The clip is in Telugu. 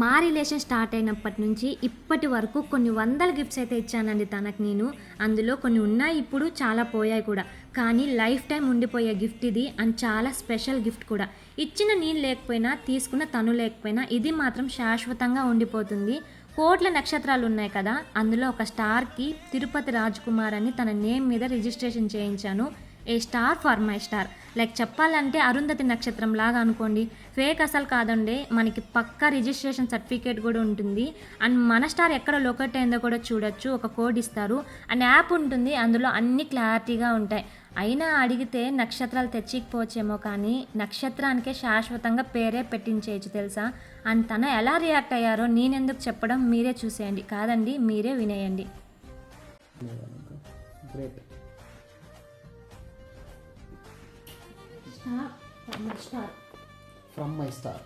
మా రిలేషన్ స్టార్ట్ అయినప్పటి నుంచి ఇప్పటి వరకు కొన్ని వందల గిఫ్ట్స్ అయితే ఇచ్చానండి తనకు నేను. అందులో కొన్ని ఉన్నాయి, ఇప్పుడు చాలా పోయాయి కూడా. కానీ లైఫ్ టైం ఉండిపోయే గిఫ్ట్ ఇది, అండ్ చాలా స్పెషల్ గిఫ్ట్ కూడా. ఇచ్చిన నేను లేకపోయినా, తీసుకున్న తను లేకపోయినా, ఇది మాత్రం శాశ్వతంగా ఉండిపోతుంది. కోట్ల నక్షత్రాలు ఉన్నాయి కదా, అందులో ఒక స్టార్కి తిరుపతి రాజ్ కుమార్ అని తన నేమ్ మీద రిజిస్ట్రేషన్ చేయించాను. A star for my star. Like చెప్పాలంటే అరుంధతి నక్షత్రం లాగా అనుకోండి. ఫేక్ అసలు కాదండి, మనకి పక్కా రిజిస్ట్రేషన్ సర్టిఫికేట్ కూడా ఉంటుంది. అండ్ మన స్టార్ ఎక్కడ లొకేట్ అయిందో కూడా చూడొచ్చు. ఒక కోడ్ ఇస్తారు అండ్ యాప్ ఉంటుంది, అందులో అన్ని క్లారిటీగా ఉంటాయి. అయినా అడిగితే నక్షత్రాలు తెచ్చికపోవచ్చేమో, కానీ నక్షత్రానికే శాశ్వతంగా పేరే పెట్టించేయచ్చు తెలుసా. అండ్ తన ఎలా రియాక్ట్ అయ్యారో నేనెందుకు చెప్పడం, మీరే చూసేయండి. కాదండి, మీరే వినేయండి. From my star.